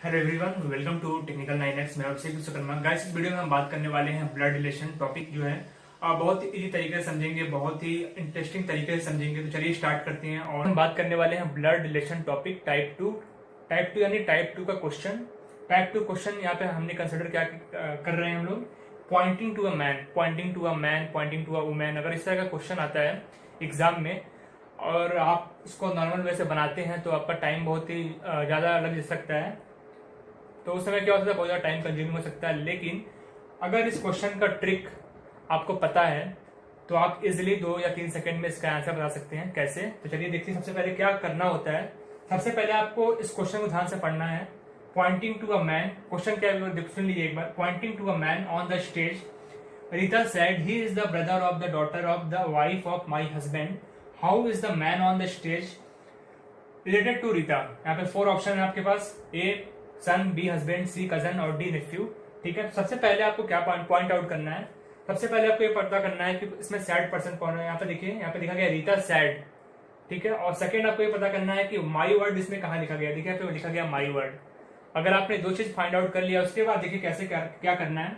Hello everyone, welcome to technical 9x। मैं Abhishek Vishwakarma. Guys, इस video में हम बात करने वाले हैं ब्लड रिलेशन टॉपिक जो है आप बहुत ही इजी तरीके से समझेंगे, बहुत ही इंटरेस्टिंग तरीके से समझेंगे। तो चलिए स्टार्ट करते हैं। और हम बात करने वाले हैं blood relation topic type two यानी टाइप 2 का क्वेश्चन। टाइप 2 क्वेश्चन यहाँ पे हमने कंसिडर क्या कर रहे हैं हम लोग, pointing to a man, pointing to a man, pointing to a women. अगर इस तरह का क्वेश्चन आता है एग्जाम में और आप उसको नॉर्मल वे से बनाते हैं तो आपका टाइम बहुत ही ज़्यादा लग सकता है। तो उस समय क्या हो सकता है, बहुत ज़्यादा टाइम कंज्यूमिंग हो सकता है। लेकिन अगर इस क्वेश्चन का ट्रिक आपको पता है तो आप इजिली 2 या 3 सेकंड में इसका आंसर बता सकते हैं। कैसे? तो चलिए देखते हैं। सबसे पहले क्या करना होता है, सबसे पहले आपको इस क्वेश्चन को ध्यान से पढ़ना है। Pointing to a man, question क्या है सुन लीजिए एक बार। Pointing to a man on the stage, Rita said he is the brother of the daughter of the wife of my husband. How is the man on the stage related to Rita? यहाँ पे 4 option है आपके पास, A son, B husband, C cousin और D nephew. ठीक है, सबसे पहले आपको क्या पॉइंट आउट करना है, सबसे पहले आपको ये पता करना है कि इसमें सैड पर्सन कौन है। यहाँ पे देखिए, यहाँ पे लिखा गया रीता सैड। ठीक है, और सेकंड आपको ये पता करना है कि माई वर्ड इसमें कहाँ लिखा गया। देखिए यहाँ पे लिखा गया माई वर्ड। अगर आपने 2 चीज फाइंड आउट कर लिया उसके बाद देखिए कैसे क्या करना है।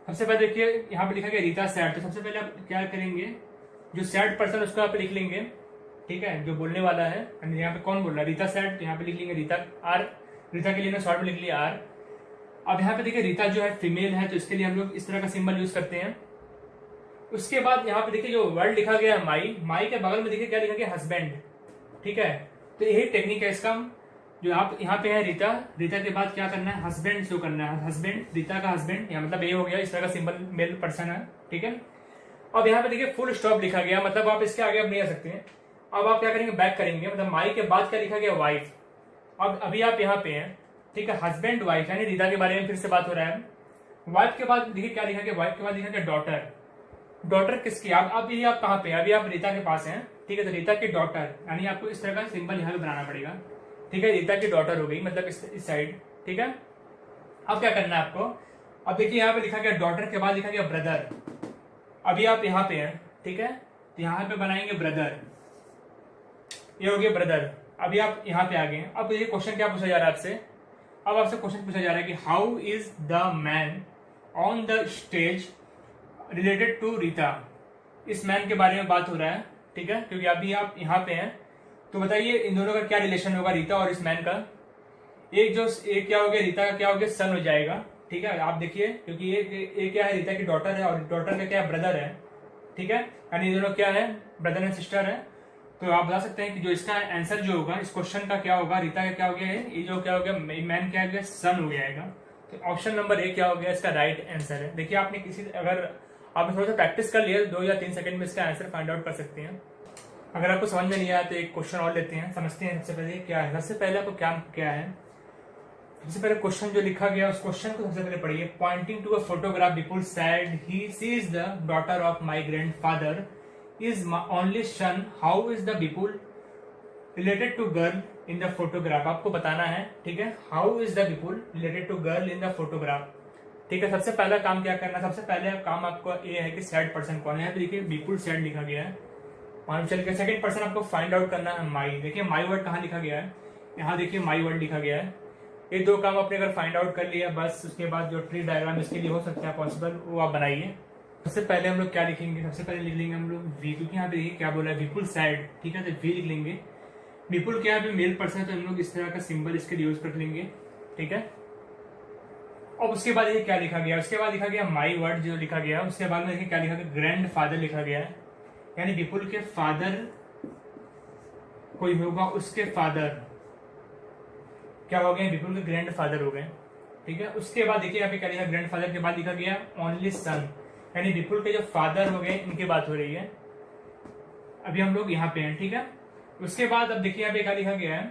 सबसे पहले देखिए यहाँ पे लिखा गया रीता सैड, तो सबसे पहले आप क्या करेंगे, जो सैड पर्सन उसको यहाँ पे लिख लेंगे। ठीक है, जो बोलने वाला है, यहाँ पे कौन बोल रहा है, रीता सैड, यहाँ पे लिख लेंगे रीता आर। रीता के लिए ना शॉर्ट में लिख लिया आर। अब यहाँ पे देखिए रीता जो है फीमेल है तो इसके लिए हम लोग इस तरह का सिंबल यूज करते हैं। उसके बाद यहाँ पे देखिए जो वर्ड लिखा गया है माई, माई के बगल में देखिए क्या लिखा गया, हस्बैंड। ठीक है, तो यही टेक्निक है इसका। जो आप यहाँ पे है रीता, रीता के बाद क्या करना है, हस्बैंड शो करना है। हस्बैंड, रीता का हस्बैंड, या मतलब ये हो गया, इस तरह का सिंबल मेल पर्सन है। ठीक है, अब यहाँ पे देखिए फुल स्टॉप लिखा गया, मतलब आप इसके आगे अब नहीं आ सकते हैं। अब आप क्या करेंगे, बैक करेंगे, मतलब माई के बाद क्या लिखा गया, वाइफ। अब अभी आप यहाँ पे हैं, ठीक है, हस्बैंड वाइफ, यानी रीता के बारे में फिर से बात हो रहा है। वाइफ के बाद देखिए क्या लिखा गया, वाइफ के बाद लिखा गया डॉटर। डॉटर किसकी? आप अभी आप कहाँ पे, अभी आप रीता के पास हैं। ठीक है, तो रीता की डॉटर, यानी आपको इस तरह का सिंबल यहाँ पे बनाना पड़ेगा। ठीक है, रीता की डॉटर हो गई, मतलब इस साइड। ठीक है, अब क्या करना है आपको, अब देखिए यहाँ पे लिखा गया डॉटर के बाद लिखा गया ब्रदर। अभी आप यहाँ पे हैं, ठीक है, तो यहाँ पे बनाएंगे ब्रदर, ये हो गया ब्रदर। अभी आप यहाँ पे आ गए। अब ये क्वेश्चन क्या पूछा जा रहा है आपसे, अब आपसे क्वेश्चन पूछा जा रहा है कि how is the man on the stage related to Rita. इस मैन के बारे में बात हो रहा है। ठीक है, क्योंकि अभी आप यहाँ पे हैं, तो बताइए इन दोनों का क्या रिलेशन होगा, रीता और इस मैन का। एक क्या हो गया, रीता का क्या हो गया, सन हो जाएगा। ठीक है, आप देखिए, क्योंकि ये क्या है, रीता की डॉटर है और डॉटर का क्या ब्रदर है। ठीक है, यानी दोनों क्या है, ब्रदर एंड सिस्टर है। तो आप बता सकते हैं कि जो इसका आंसर जो होगा इस क्वेश्चन का क्या होगा, रीता का क्या हो गया है, ये जो क्या हो गया, मैन क्या हो गया, सन हो जाएगा। तो ऑप्शन नंबर ए क्या हो गया, इसका राइट आंसर है। देखिए आपने अगर आपने थोड़ा सा प्रैक्टिस कर लिया 2 या 3 सेकंड में इसका आंसर फाइंड आउट कर सकते हैं। अगर आपको समझ में नहीं आया तो एक क्वेश्चन और लेते हैं, समझते हैं सबसे पहले क्या है। सबसे पहले आपको क्या है, सबसे पहले क्वेश्चन जो लिखा गया उस क्वेश्चन को सबसे पहले पढ़िए। Pointing to a photograph Vipul said he sees the daughter of my grandfather is my only son. How is the Vipul related to girl in the photograph? आपको बताना है। ठीक है, how is the Vipul related to girl in the photograph? ठीक है, सबसे पहला काम क्या करना है, सबसे पहले काम आपको ये है कि सैड पर्सन कौन है। देखिए विपुल सैड लिखा गया है, मान चल के सेकंड पर्सन आपको फाइंड आउट करना है माई। देखिए माई वर्ड कहाँ लिखा गया है, यहाँ देखिए माई वर्ड लिखा गया है। ये 2 काम आपने अगर फाइंड आउट कर लिया बस, उसके बाद जो ट्री डायग्राम इसके लिए हो सकता है पॉसिबल वो आप बनाइए। सबसे पहले हम लोग क्या लिखेंगे, सबसे पहले लिख लेंगे हम लोग वी, क्योंकि यहाँ पे देखिए क्या बोला है, विपुल सैड। ठीक है, तो वी लिख लेंगे। विपुल क्या है, मेल पर्सन है, तो हम लोग इस तरह का सिंबल इसके लिए यूज कर लेंगे। ठीक है, अब उसके बाद ये क्या लिखा गया, उसके बाद लिखा गया माई वर्ड जो लिखा गया, उसके बाद में देखिए क्या लिखा गया, ग्रैंड फादर लिखा गया है, यानी विपुल के फादर कोई होगा, उसके फादर क्या हो गए, विपुल के ग्रैंड फादर हो गए। ठीक है, उसके बाद देखिए यहाँ पे क्या लिखा, ग्रैंड फादर के बाद लिखा गया ओनली सन, यानी विपुल के जो फादर हो गए इनकी बात हो रही है। अभी हम लोग यहाँ पे हैं। ठीक है, उसके बाद अब देखिए यहाँ पे क्या लिखा गया है,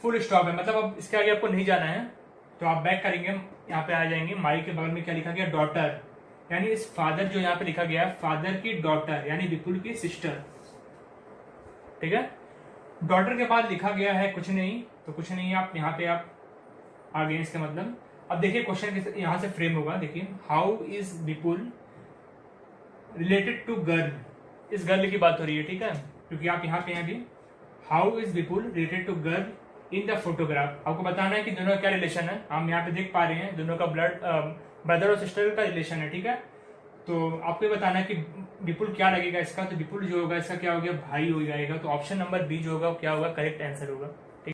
फुल स्टॉप है, मतलब अब इसके आगे आपको नहीं जाना है, तो आप बैक करेंगे, यहाँ पे आ जाएंगे। माई के बगल में क्या लिखा गया, डॉटर, यानी इस फादर जो यहाँ पे लिखा गया है, फादर की डॉटर, यानी विपुल की सिस्टर। ठीक है, डॉटर के बाद लिखा गया है कुछ नहीं, तो कुछ नहीं, आप यहाँ पे आप आ गए, इसका मतलब। अब देखिए क्वेश्चन यहाँ से फ्रेम होगा, देखिए how is Vipul related to girl, इस गर्ल की बात हो रही है। ठीक है, क्योंकि आप यहाँ पे हैं अभी, how is Vipul related to girl in the photograph. आपको बताना है कि दोनों का क्या रिलेशन है। हम यहाँ पे देख पा रहे हैं दोनों का ब्रदर और सिस्टर का रिलेशन है, ठीक है। तो आपको ये बताना है कि विपुल क्या लगेगा इसका। तो विपुल जो होगा इसका क्या हो गया, भाई हो जाएगा। तो ऑप्शन नंबर बी जो होगा क्या होगा, करेक्ट आंसर होगा, ठीक।